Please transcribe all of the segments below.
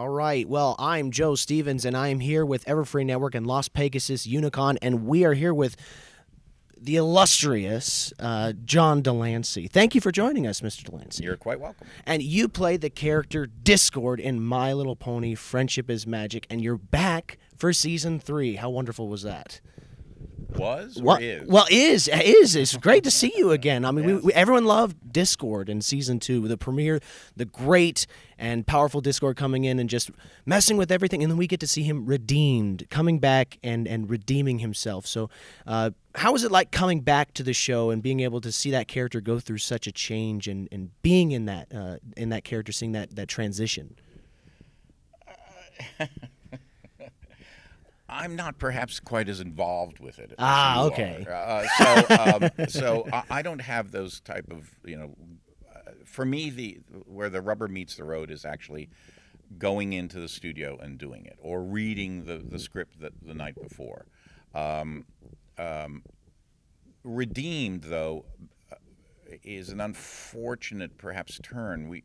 All right. Well, I'm Joe Stevens, and I am here with Everfree Network and Pegasus Unicon, and we are here with the illustrious John de Lancie. Thank you for joining us, Mr. de Lancie. You're quite welcome. And you play the character Discord in My Little Pony: Friendship is Magic, and you're back for Season 3. How wonderful was that? Was or is? Well, is. It's great to see you again. I mean, Yes. everyone loved Discord in Season 2, the premiere, the great and powerful Discord coming in and just messing with everything, and then we get to see him redeemed, coming back and redeeming himself. So how was it like coming back to the show and being able to see that character go through such a change and being in that character, seeing that transition? I'm not perhaps quite as involved with it. Okay. So I don't have those type of, for me, where the rubber meets the road is actually going into the studio and doing it, or reading the script the night before. Redeemed, though, is an unfortunate, perhaps, turn.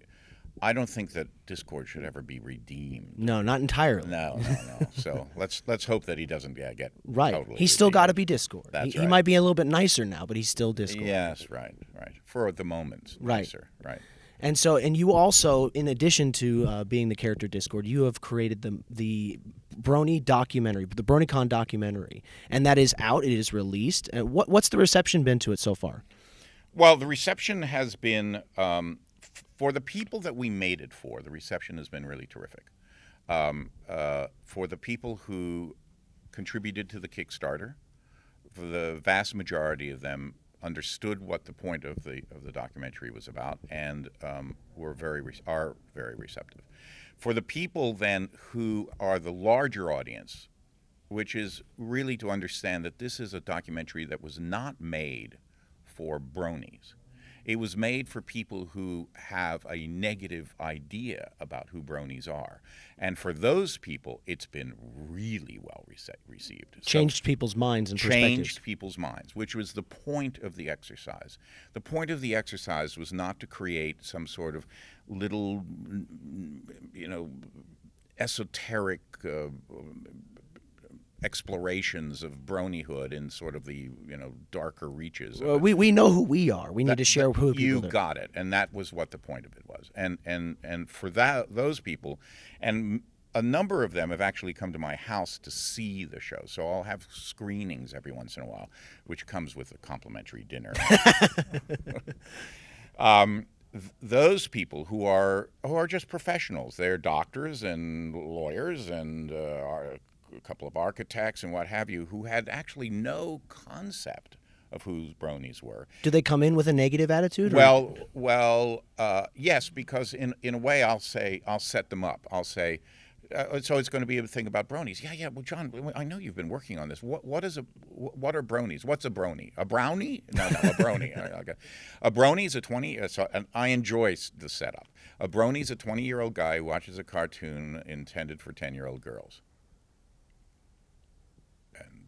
I don't think that Discord should ever be redeemed. No, not entirely. No. So let's hope that he doesn't get right. Totally He's still redeemed. got to be Discord. That's He right. might be a little bit nicer now, but he's still Discord. Yes, right. For the moment, Right. nicer, right. And you also, in addition to being the character Discord, you have created the Brony documentary, the BronyCon documentary, and that is out. It is released. What's the reception been to it so far? Well, the reception has been, for the people that we made it for, the reception has been really terrific. For the people who contributed to the Kickstarter, for the vast majority of them understood what the point of the documentary was about, and are very receptive. For the people then who are the larger audience, which is really to understand that this is a documentary that was not made for bronies. It was made for people who have a negative idea about who bronies are. And for those people, it's been really well received. Changed people's minds and perspectives. Changed people's minds, which was the point of the exercise. The point of the exercise was not to create some sort of little, esoteric explorations of bronyhood in sort of the darker reaches. Well, we know who we are. We need to share who people you are. got it, and that was what the point of it was. And for those people, and a number of them have actually come to my house to see the show. So I'll have screenings every once in a while, which comes with a complimentary dinner. Those people who are just professionals, they're doctors and lawyers and a couple of architects and what have you, who had actually no concept of who bronies were. Do they come in with a negative attitude? Well, yes, because in a way I'll set them up. I'll say, so it's going to be a thing about bronies. Yeah. Well, John, I know you've been working on this. What are bronies? What's a brony? A brownie? No, a brony. Okay. A brony is a 20. And I enjoy the setup. A brony is a 20-year-old guy who watches a cartoon intended for 10-year-old girls.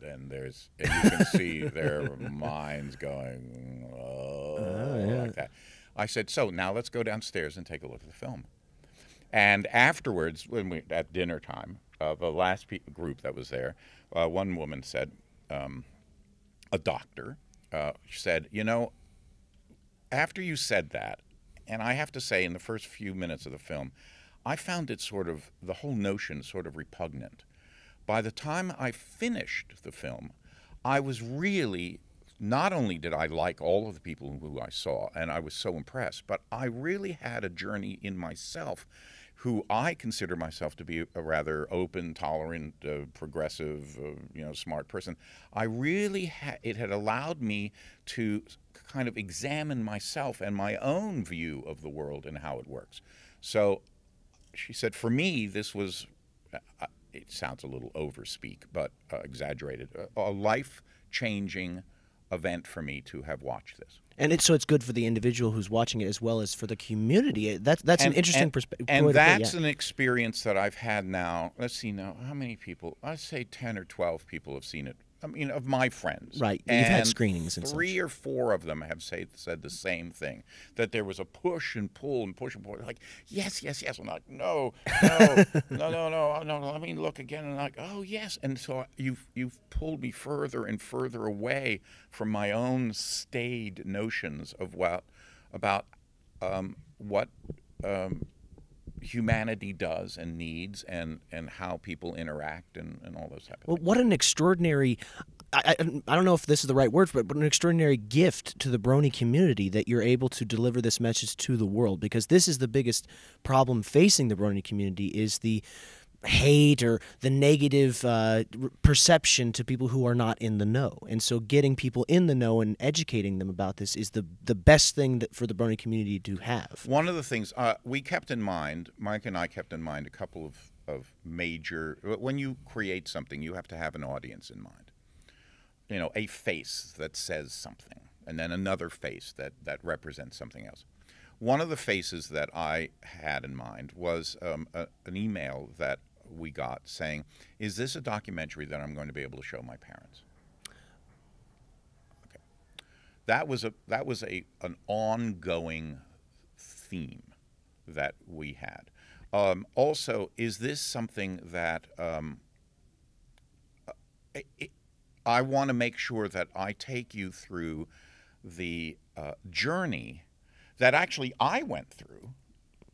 And you can see their minds going, like that. I said, so now let's go downstairs and take a look at the film. And afterwards, at dinner time, the last group that was there, one woman said, a doctor, she said, after you said that, and I have to say in the first few minutes of the film, I found it the whole notion sort of repugnant. By the time I finished the film, I was really, not only did I like all of the people who I saw, and I was so impressed, but I really had a journey in myself who I consider myself to be a rather open, tolerant, progressive, smart person. I really it had allowed me to kind of examine myself and my own view of the world and how it works. So she said, for me, this was... it sounds a little overspeak, but exaggerated. A life-changing event for me to have watched this. And it's good for the individual who's watching it as well as for the community. That's an interesting perspective. And that's an experience that I've had now. Let's see now, how many people? I'd say 10 or 12 people have seen it I mean, of my friends. Right. And You've had screenings and three such. or four of them have said the same thing, that there was a push and pull and push and pull. Like, yes, yes, yes. I'm like, no, no, no, no, no, no. Let me look again. And I'm like, oh, yes. And so you've pulled me further and further away from my own staid notions of what humanity does and needs, and how people interact and all those type of things. Well, what an extraordinary, I don't know if this is the right word, but an extraordinary gift to the Brony community that you're able to deliver this message to the world, because this is the biggest problem facing the Brony community, is the hate or the negative perception to people who are not in the know. And so getting people in the know and educating them about this is the best thing for the Brony community to have. One of the things we kept in mind, Mike and I kept in mind, a couple of major, when you create something, you have to have an audience in mind. You know, a face that says something, and then another face that represents something else. One of the faces that I had in mind was an email that we got saying, "Is this a documentary that I'm going to be able to show my parents?" Okay, that was an ongoing theme that we had. Also, is this something that I want to make sure that I take you through the journey that actually I went through,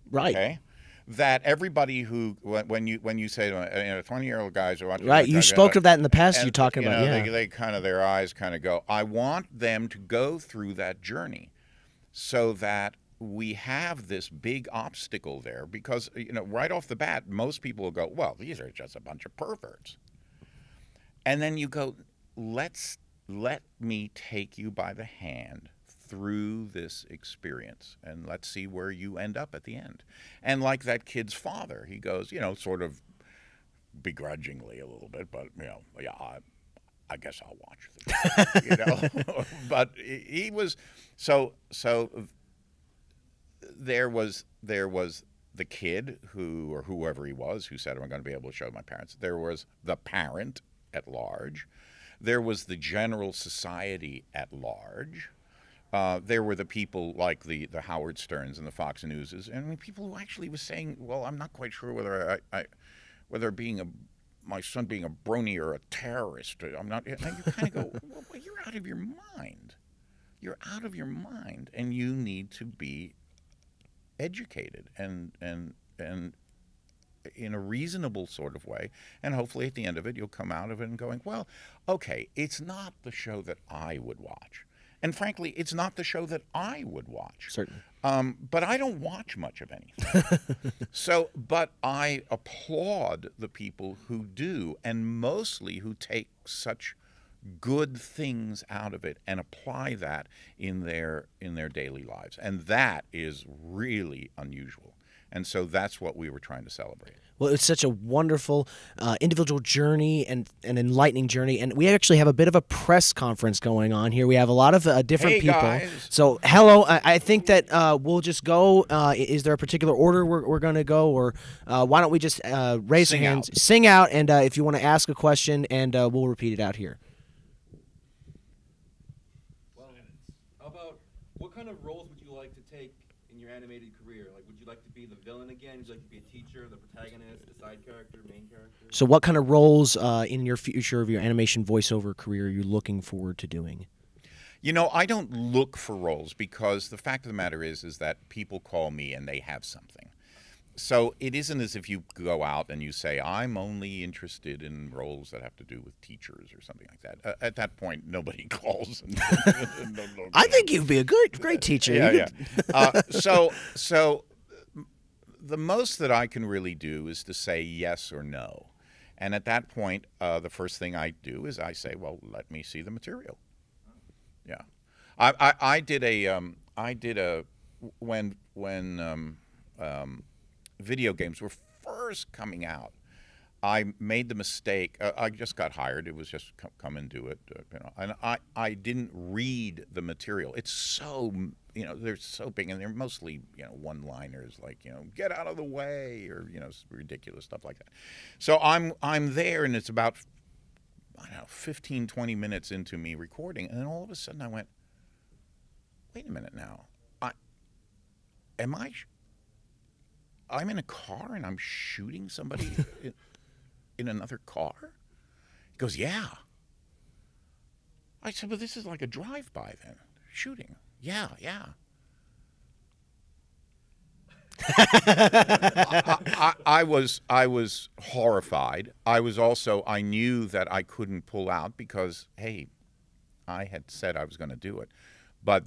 right? Okay, that everybody who when you say to 20-year-old guys are watching, right, you spoke of that in the past. You're talking about, yeah. They kind of, their eyes kind of go. I want them to go through that journey, so that we have this big obstacle there, because right off the bat, most people will go, well, these are just a bunch of perverts, and then you go, let me take you by the hand through this experience, and let's see where you end up at the end. And like that kid's father, he goes, sort of begrudgingly a little bit, but yeah, I guess I'll watch the but he was so there was the kid or whoever he was who said, I'm going to be able to show my parents. There was the parent at large. There was the general society at large. There were the people like the Howard Sterns and the Fox Newses, and people who actually was saying, well, I'm not quite sure whether whether my son being a brony or a terrorist. I'm not. And you kind of go, well, you're out of your mind. You're out of your mind, and you need to be educated and in a reasonable sort of way, and hopefully at the end of it you'll come out of it and going, well, okay, it's not the show that I would watch, and frankly it's not the show that I would watch, certainly, but I don't watch much of anything. But I applaud the people who do, and mostly who take such good things out of it and apply that in their daily lives, and that is really unusual. And so that's what we were trying to celebrate. Well, it's such a wonderful individual journey and an enlightening journey. And we actually have a bit of a press conference going on here. We have a lot of different people. Guys. So, hello. I think that we'll just go. Is there a particular order we're going to go? Or why don't we just raise our hands, sing out, and if you want to ask a question, and we'll repeat it out here. Well, how about what kind of roles would you like to take in your animated career? Like, would you like to be the villain again? Would you like to be a teacher, the protagonist, the side character, main character? So what kind of roles in your future of your animation voiceover career are you looking forward to doing? I don't look for roles, because the fact of the matter is that people call me and they have something. So it isn't as if you go out and you say, I'm only interested in roles that have to do with teachers or something like that. At that point, nobody calls. I think you'd be a great teacher. Yeah. So the most that I can really do is to say yes or no. And at that point, the first thing I do is I say, well, let me see the material. Yeah. I did when video games were first coming out, I made the mistake. I just got hired. It was just come and do it, and I didn't read the material. It's so they're so big, and they're mostly one-liners like get out of the way, or ridiculous stuff like that. So I'm there, and it's about I don't know, 15, 20 minutes into me recording, and then all of a sudden I went, wait a minute now. I'm in a car and I'm shooting somebody in another car? He goes, yeah. I said, but this is like a drive-by then, shooting. Yeah. I was horrified. I knew that I couldn't pull out because, hey, I had said I was going to do it. But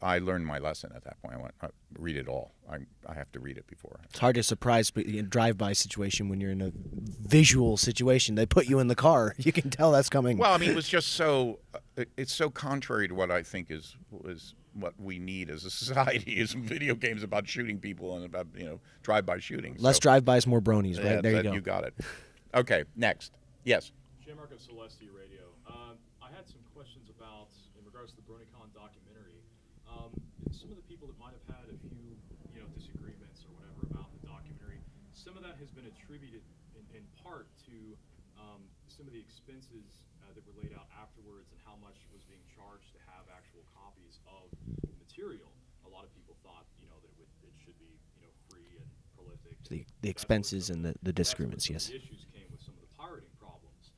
I learned my lesson at that point. I went, read it all. I have to read it before. It's hard to surprise in a drive-by situation when you're in a visual situation. They put you in the car. You can tell that's coming. Well, I mean, it was just so, it's so contrary to what I think is what we need as a society is video games about shooting people and about, drive-by shootings. Less drive-bys, more bronies, right? Yeah, there you go. You got it. Okay, next. Yes. Shamrock of Celestria Radio. I had some questions about, in regards to the BronyCon documentary, some of the people that might have had a few, disagreements or whatever about the documentary, some of that has been attributed in part to some of the expenses that were laid out afterwards and how much was being charged to have actual copies of the material. A lot of people thought, that it should be, free and prolific. The expenses and the disagreements, yes. The issues came with some of the pirating problems.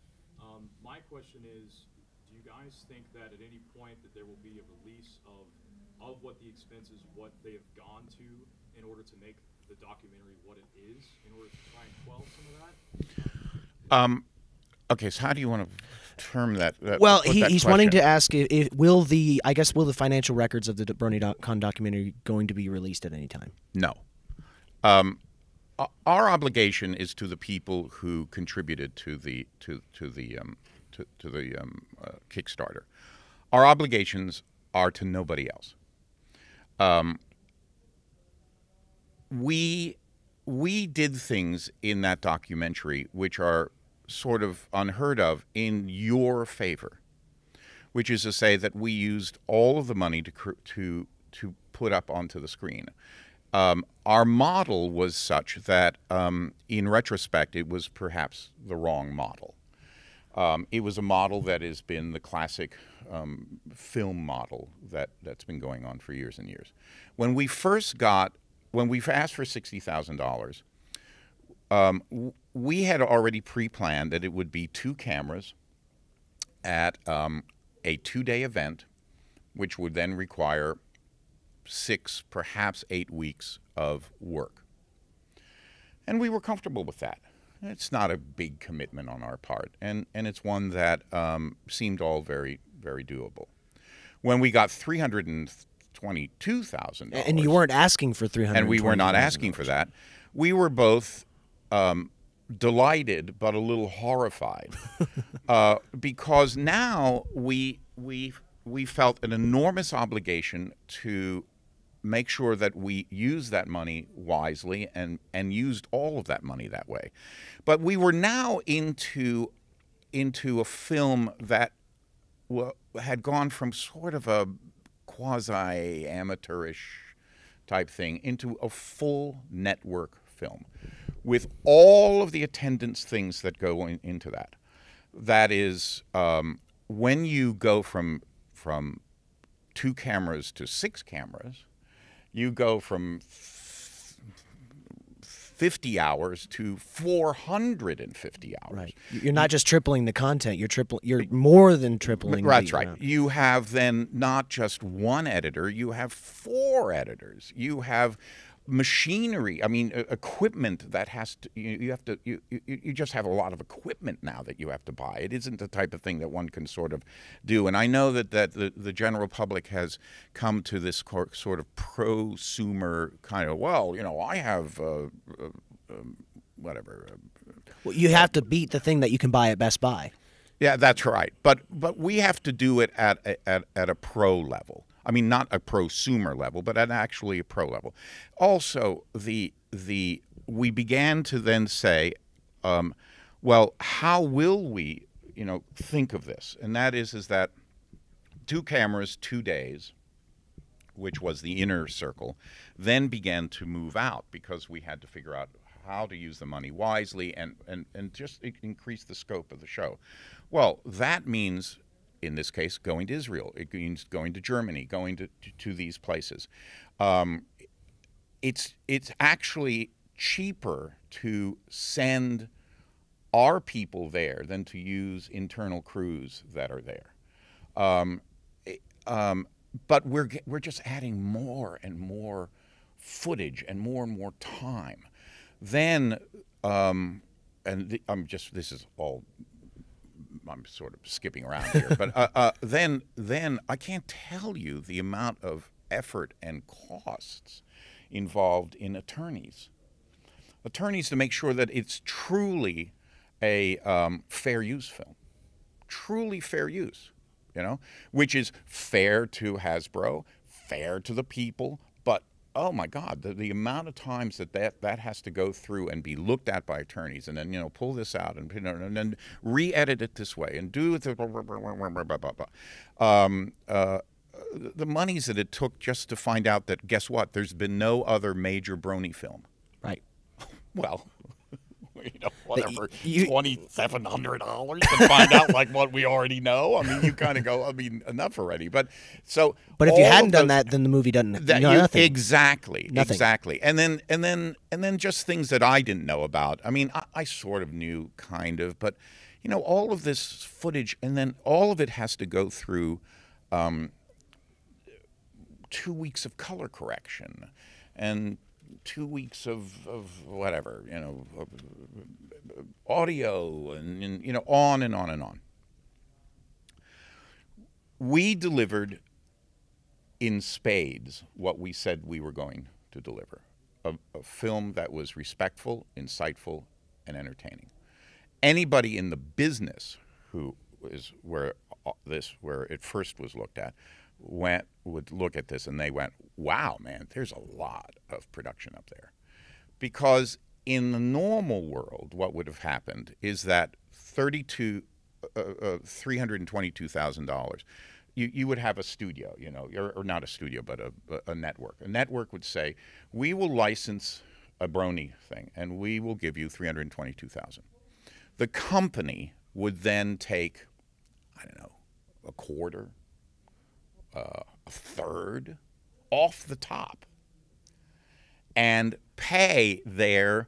My question is, do you guys think that at any point that there will be a release of what the expenses, what they have gone to in order to make the documentary what it is, in order to try and quell some of that? Okay, so how do you want to term that? Well, he's wanting to ask will the financial records of the BronyCon documentary going to be released at any time? No. Our obligation is to the people who contributed to the Kickstarter. Our obligations are to nobody else. We did things in that documentary which are sort of unheard of in your favor, which is to say that we used all of the money to put up onto the screen. Our model was such that, in retrospect, it was perhaps the wrong model. It was a model that has been the classic film model that's been going on for years and years. When we asked for $60,000, we had already pre-planned that it would be 2 cameras at a 2-day event, which would then require 6, perhaps 8 weeks of work. And we were comfortable with that. It's not a big commitment on our part, and it's one that seemed all very, very doable. When we got $322,000, and you weren't asking for $322,000, and we were not asking for that, we were both delighted but a little horrified because now we felt an enormous obligation to make sure that we use that money wisely and used all of that money that way. But we were now into a film that had gone from sort of a quasi-amateurish type thing into a full network film with all of the attendance things that go into that. That is, when you go from 2 cameras to 6 cameras, you go from 50 hours to 450 hours. Right. You're not just tripling the content. You're more than tripling. That's right. You have then not just 1 editor. You have 4 editors. You have machinery. I mean, equipment that has to. You just have a lot of equipment now that you have to buy. It isn't the type of thing that one can sort of do. And I know that the general public has come to this sort of prosumer kind of, well, I have whatever. Well, you have to beat the thing that you can buy at Best Buy. Yeah, that's right. But we have to do it at a pro level. I mean, not a prosumer level, but at actually a pro level. Also, we began to then say, well, how will we, think of this? And that is that 2 cameras, 2 days, which was the inner circle, then began to move out because we had to figure out how to use the money wisely and just increase the scope of the show. Well, that means, in this case, going to Israel. It means going to Germany, going to these places. It's actually cheaper to send our people there than to use internal crews that are there. But we're just adding more and more footage and more time. Then, this is all, I'm sort of skipping around here, but then I can't tell you the amount of effort and costs involved in attorneys to make sure that it's truly a fair use film, truly fair use, which is fair to Hasbro, fair to the people, but oh my God, the amount of times that has to go through and be looked at by attorneys, and then pull this out and then re-edit it this way and do it. The monies that it took just to find out that, guess what? There's been no other major Brony film. Right. Well, whatever, $2,700 to find out like what we already know. I mean, you kind of go, enough already. But if you hadn't done that, then the movie doesn't. Nothing. Exactly. Nothing. Exactly. And then just things that I didn't know about. I mean, I sort of knew, kind of, but all of this footage, and then all of it has to go through 2 weeks of color correction, and 2 weeks of whatever, audio, and on and on and on. We delivered in spades what we said we were going to deliver: a film that was respectful, insightful, and entertaining. Anybody in the business who is where it first was looked at would look at this and they went, wow, man, there's a lot of production up there. Because in the normal world, what would have happened is that $322,000, you would have a studio, or not a studio, but a network. A network would say, we will license a Brony thing, and we will give you $322,000. The company would then take, I don't know, a quarter, a third off the top, and pay the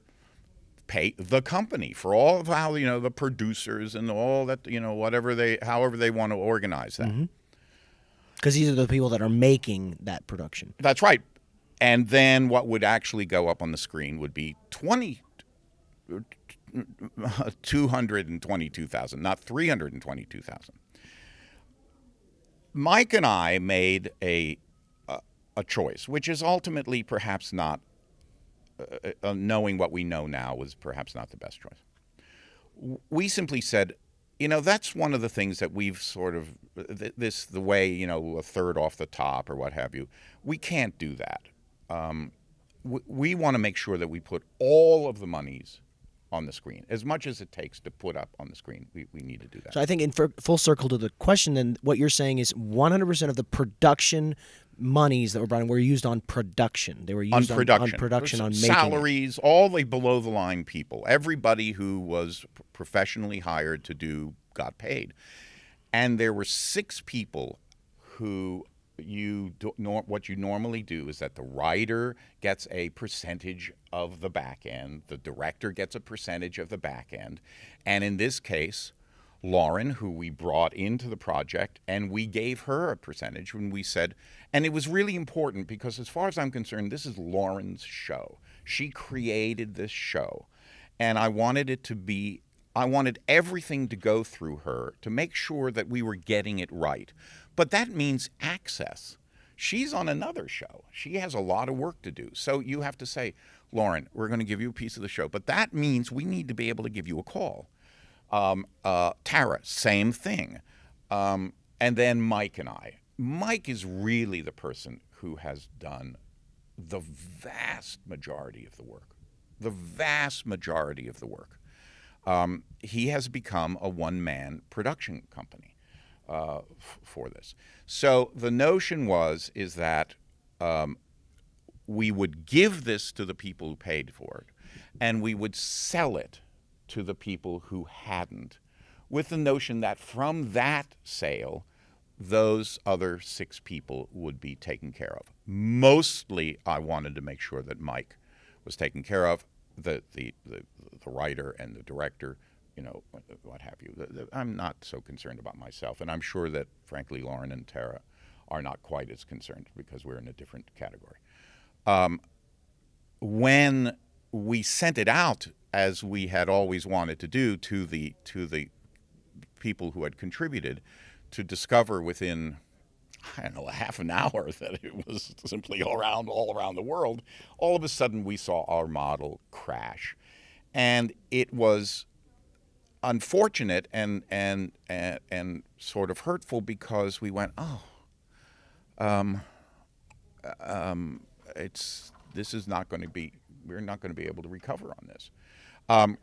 company for all of how the producers and all that, however they want to organize that. Because these are the people that are making that production. That's right. And then what would actually go up on the screen would be $222,000, not $322,000. Mike and I made a choice, which is ultimately perhaps not, knowing what we know now, was perhaps not the best choice. We simply said, that's one of the things that we've sort of, the way, a third off the top or what have you, we can't do that. We want to make sure that we put all of the monies on the screen. As much as it takes to put up on the screen, we need to do that. So I think in full circle to the question, then what you're saying is 100% of the production monies that were brought in were used on production. They were used on production, on making salaries, all the below-the-line people. Everybody who was professionally hired to do got paid. And there were 6 people who what you normally do is that the writer gets a percentage of the back end, the director gets a percentage of the back end, and in this case, Lauren, who we brought into the project, and we gave her a percentage when we said, and it was really important because as far as I'm concerned, this is Lauren's show. She created this show, and I wanted everything to go through her to make sure that we were getting it right. But that means access. She's on another show. She has a lot of work to do. So you have to say, Lauren, we're going to give you a piece of the show. But that means we need to be able to give you a call. Tara, same thing. And then Mike and I. Mike is really the person who has done the vast majority of the work. The vast majority of the work. He has become a one-man production company. For this. So the notion is that we would give this to the people who paid for it, and we would sell it to the people who hadn't, with the notion that from that sale, those other 6 people would be taken care of. Mostly, I wanted to make sure that Mike was taken care of, the writer and the director, what have you. I'm not so concerned about myself, and I'm sure that, frankly, Lauren and Tara are not quite as concerned because we're in a different category. When we sent it out, as we had always wanted to do, to the people who had contributed, to discover within, I don't know, a half an hour that it was simply all around the world, all of a sudden we saw our model crash. And it was unfortunate and sort of hurtful, because we went, this is not going to be, we're not going to be able to recover on this.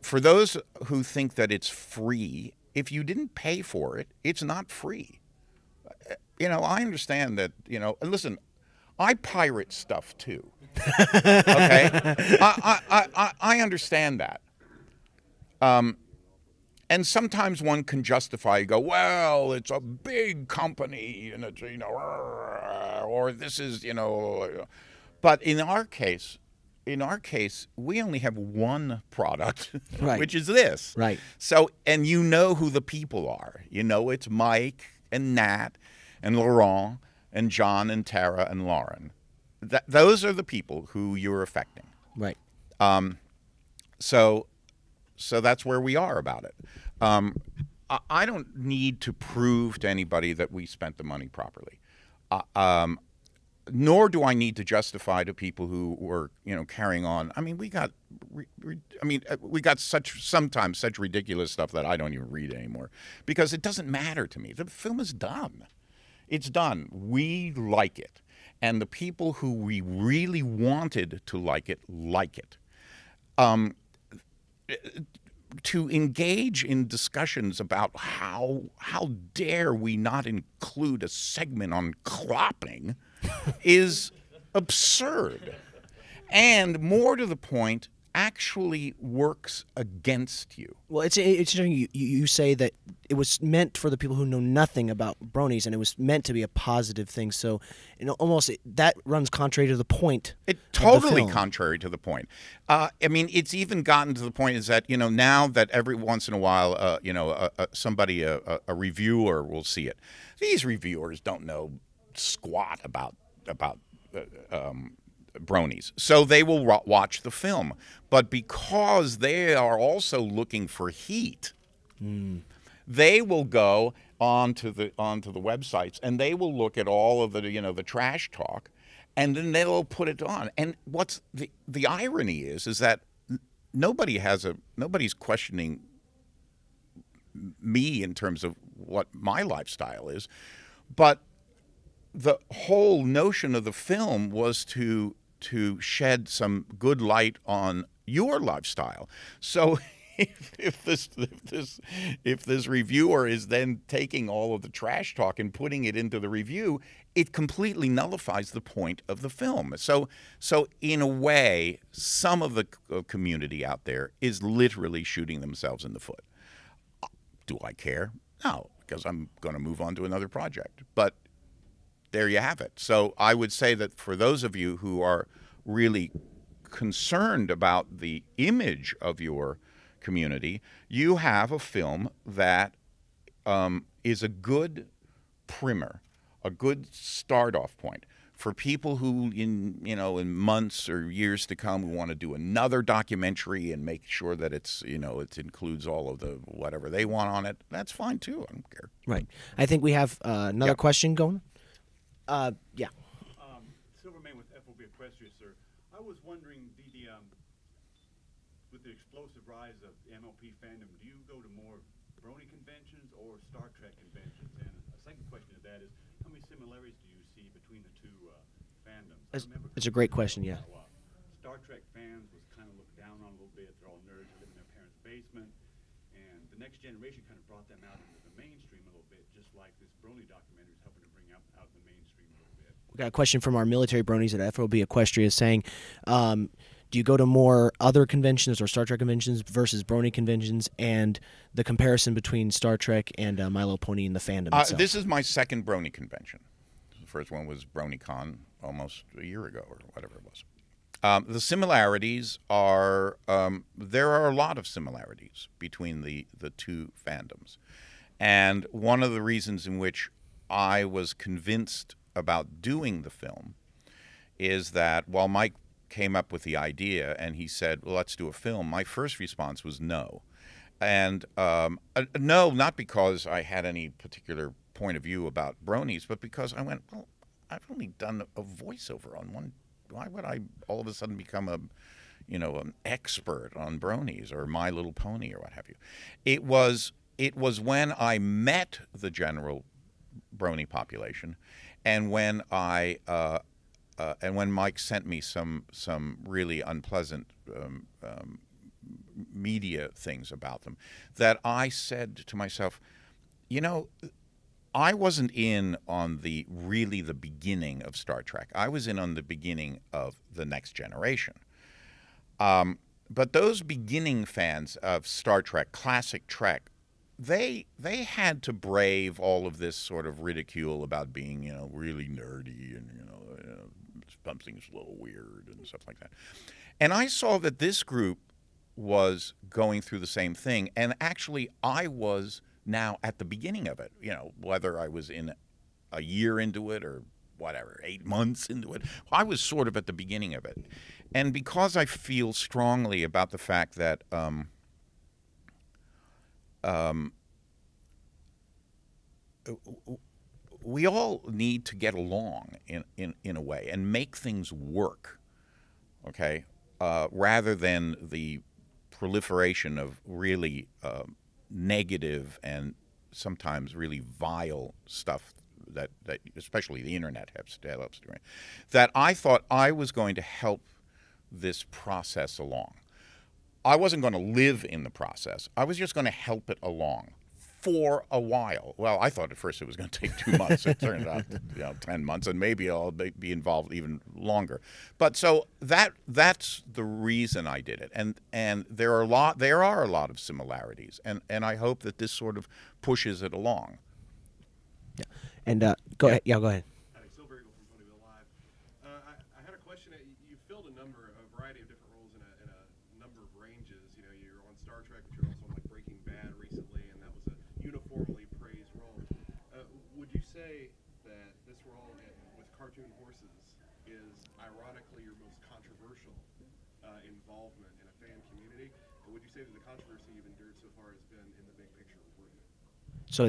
For those who think that it's free, if you didn't pay for it, it's not free. I understand that, and listen, I pirate stuff too. Okay? I understand that. And sometimes one can justify, you go, well, it's a big company, and it's, or this is, but in our case, we only have one product, right, which is this. Right. So, and who the people are. It's Mike and Nat and Laurent and John and Tara and Lauren. Those are the people who you're affecting. Right. So that's where we are about it. I don't need to prove to anybody that we spent the money properly. Nor do I need to justify to people who were, carrying on. I mean, we got sometimes such ridiculous stuff that I don't even read anymore, because it doesn't matter to me. The film is done. It's done. We like it. And the people who we really wanted to like it. To engage in discussions about how dare we not include a segment on clopping is absurd, and more to the point, actually works against you. Well, it's interesting you say that it was meant for the people who know nothing about bronies, and it was meant to be a positive thing. So, almost that runs contrary to the point. It totally contrary to the point. It's even gotten to the point is that now that every once in a while, somebody, a reviewer will see it. These reviewers don't know squat about bronies, so they will watch the film, but because they are also looking for heat, they will go onto the websites, and they will look at all of the the trash talk, and then they'll put it on. And what's the irony is that nobody's questioning me in terms of what my lifestyle is, but the whole notion of the film was to shed some good light on your lifestyle. So if this reviewer is then taking all of the trash talk and putting it into the review, it completely nullifies the point of the film. So in a way, some of the community out there is literally shooting themselves in the foot. Do I care? No, because I'm going to move on to another project. But there you have it. So I would say that for those of you who are really concerned about the image of your community, you have a film that is a good primer, a good start-off point for people who, in months or years to come, want to do another documentary and make sure that it's, it includes all of the whatever they want on it. That's fine too. I don't care. Right. I think we have another question going. Yeah. Silverman with F.O.B. Equestria, sir. I was wondering, with the explosive rise of MLP fandom, do you go to more Brony conventions or Star Trek conventions? And a second question to that is, how many similarities do you see between the two fandoms? It's a great question, yeah. Star Trek fans was kind of looked down on a little bit. They're all nerds who live in their parents' basement. And the next generation kind of brought them out into the mainstream a little bit, just like this Brony documentary is helping to bring out the mainstream a little bit. We got a question from our military bronies at F.O.B. Equestria saying, Do you go to more other conventions or Star Trek conventions versus Brony conventions, and the comparison between Star Trek and My Little Pony and the fandom itself? This is my second Brony convention. The first one was BronyCon almost a year ago or whatever it was. The similarities are, there are a lot of similarities between the two fandoms. And one of the reasons in which I was convinced about doing the film is that while Mike came up with the idea and he said, well, let's do a film, my first response was no. And no, not because I had any particular point of view about bronies, but because I went, well, I've only done a voiceover on one. Why would I all of a sudden become an expert on bronies or My Little Pony or what have you? It was when I met the general brony population, and when and when Mike sent me some really unpleasant media things about them, that I said to myself, I wasn't in on the beginning of Star Trek. I was in on the beginning of The Next Generation. But those beginning fans of Star Trek, classic Trek, they had to brave all of this sort of ridicule about being, really nerdy and, something's a little weird and stuff like that. And I saw that this group was going through the same thing. And actually, I was now at the beginning of it, whether I was in a year into it or whatever, 8 months into it, I was sort of at the beginning of it. And because I feel strongly about the fact that we all need to get along in a way and make things work, okay, rather than the proliferation of really negative and sometimes really vile stuff that especially the internet helps doing, that I thought I was going to help this process along. I wasn't going to live in the process. I was just going to help it along for a while. Well, I thought at first it was going to take 2 months. It turned out 10 months, and maybe I'll be involved even longer. But so that's the reason I did it. And there are a lot of similarities, and I hope that this sort of pushes it along. Yeah. And go ahead. Yeah, go ahead. From Ponies Live. I had a question. You filled a variety of different roles in a number of ranges. You're on Star Trek, but you're also on Breaking Bad recently, and that was a uniformly praised role. Would you say that this role with Cartoon Horses is ironically your most controversial involvement in a fan community? Or would you say that the controversy you've endured so far has been in the big picture for you? So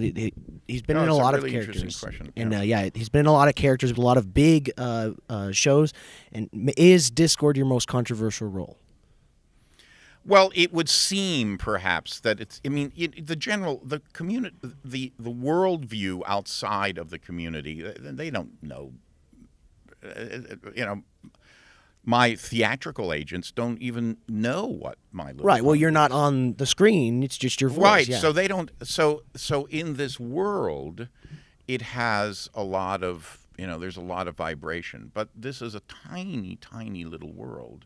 he's been in a lot of really characters, question. And he's been in a lot of characters with a lot of big shows. And is Discord your most controversial role? Well, it would seem perhaps that it's. I mean, the community, the worldview outside of the community, they don't know. My theatrical agents don't even know what My Little Right. Well, Pony you're not is. on the screen. It's just your voice. Right. Yeah. So they don't. So in this world, it has a lot of. There's a lot of vibration, but this is a tiny, tiny little world.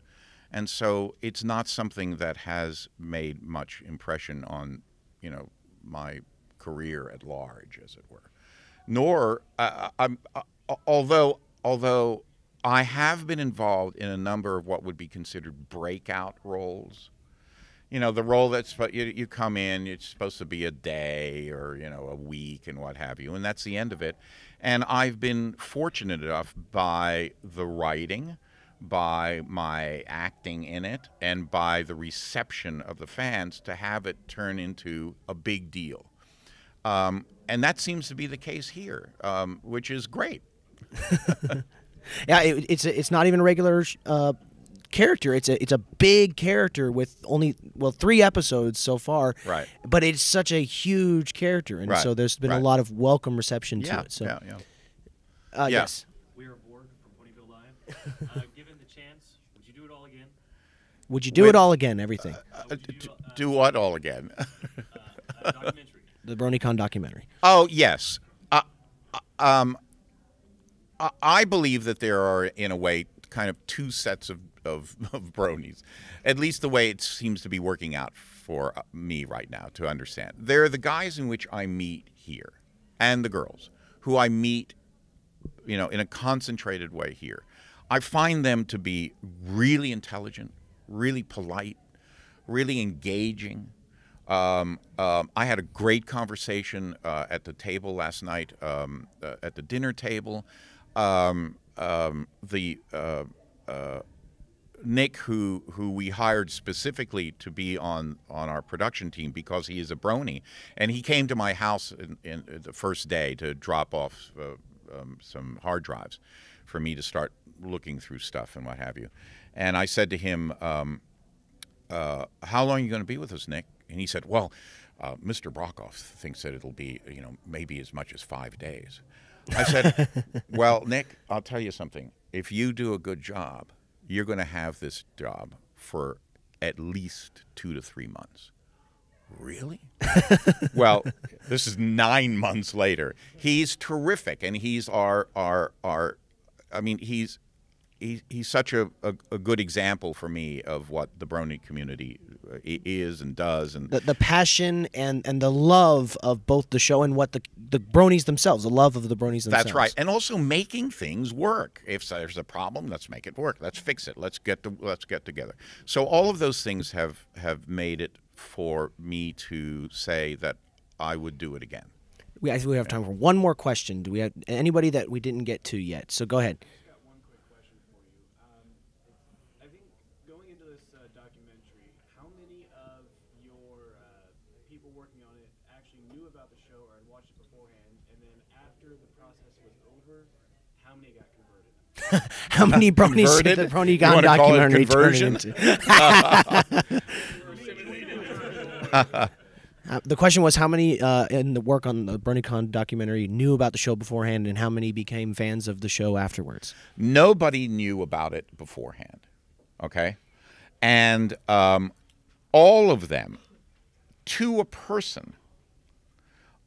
And so it's not something that has made much impression on, my career at large, as it were. Nor, although I have been involved in a number of what would be considered breakout roles. The role that's you come in, it's supposed to be a day or a week and what have you, and that's the end of it. And I've been fortunate enough by the writing, by my acting in it, and by the reception of the fans to have it turn into a big deal. And that seems to be the case here, which is great. Yeah, it's not even a regular character. It's a big character with only 3 episodes so far. Right. But it's such a huge character, and Right. so there's been a Right. lot of welcome reception to Yeah, it. So, yeah. yes. We are Borg from Ponyville Live. Given the chance, would you do it all again? Would you do it all again? Everything. Do what all again? Documentary. The BronyCon documentary. Oh, yes. I believe that there are, in a way, kind of two sets of bronies, at least the way it seems to be working out for me right now to understand. There are the guys in which I meet here, and the girls who I meet, in a concentrated way here. I find them to be really intelligent, really polite, really engaging. I had a great conversation at the table last night, at the dinner table. Nick, who we hired specifically to be on our production team because he is a brony, and he came to my house in the first day to drop off some hard drives for me to start looking through stuff and what have you. And I said to him, how long are you going to be with us, Nick? And he said, well, Mr. Brokoff thinks that it'll be, maybe as much as 5 days. I said, well, Nick, I'll tell you something. If you do a good job, you're going to have this job for at least 2 to 3 months. Really? Well, this is 9 months later. He's terrific, and he's he's such a good example for me of what the brony community is and does, and the passion and the love of both the show and what the bronies themselves, the love of the bronies themselves. That's right, and also making things work. If there's a problem, let's make it work. Let's fix it. Let's get together. So all of those things have made it for me to say that I would do it again. I think we have time for one more question. Do we have anybody that we didn't get to yet? So go ahead. How many bronies did the BronyCon documentary turn into? The question was how many in the work on the BronyCon documentary knew about the show beforehand, and how many became fans of the show afterwards? Nobody knew about it beforehand, okay? And all of them, to a person,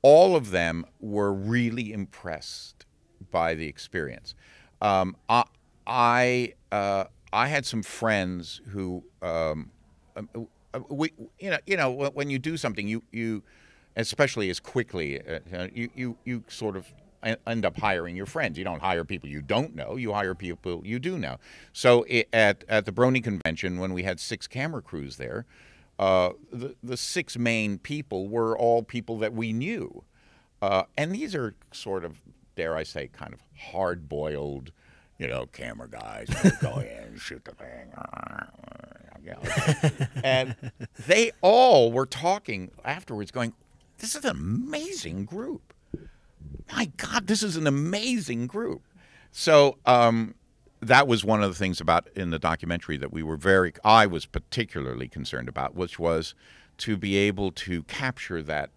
all of them were really impressed by the experience. I had some friends who, when you do something, you especially as quickly, you sort of end up hiring your friends. You don't hire people you don't know. You hire people you do know. So at the Brony convention, when we had 6 camera crews there, the 6 main people were all people that we knew, and these are sort of, dare I say, kind of hard-boiled, camera guys who go in, shoot the thing. And they all were talking afterwards going, this is an amazing group. My God, this is an amazing group. So that was one of the things in the documentary that I was particularly concerned about, which was to be able to capture that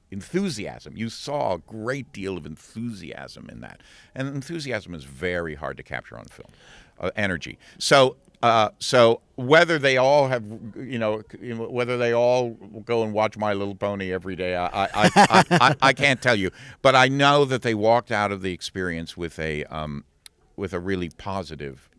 enthusiasm. You saw a great deal of enthusiasm in that, and enthusiasm is very hard to capture on film. Energy. So whether they all have, whether they all go and watch My Little Pony every day, I can't tell you, but I know that they walked out of the experience with a really positive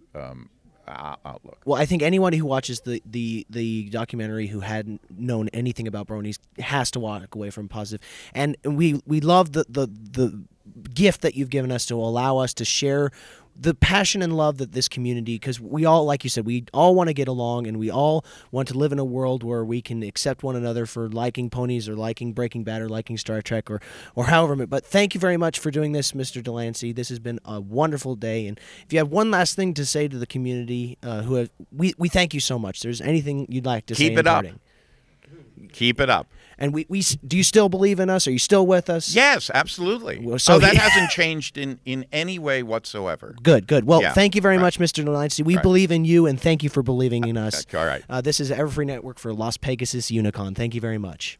outlook. Well, I think anyone who watches the documentary who hadn't known anything about bronies has to walk away from positive. And we love the gift that you've given us to allow us to share the passion and love that this community, because we all, like you said, we all want to get along, and we all want to live in a world where we can accept one another for liking ponies or liking Breaking Bad or liking Star Trek or however. But thank you very much for doing this, Mr. de Lancie. This has been a wonderful day. And if you have one last thing to say to the community, we thank you so much. There's anything you'd like to say? Keep it up. Keep it up. And we do you still believe in us? Are you still with us? Yes, absolutely. Well, so that hasn't changed in any way whatsoever. Good. Well, Thank you very much, Mr. de Lancie. We believe in you, and thank you for believing in us. All right. This is Everfree Network for Las Pegasus Unicon. Thank you very much.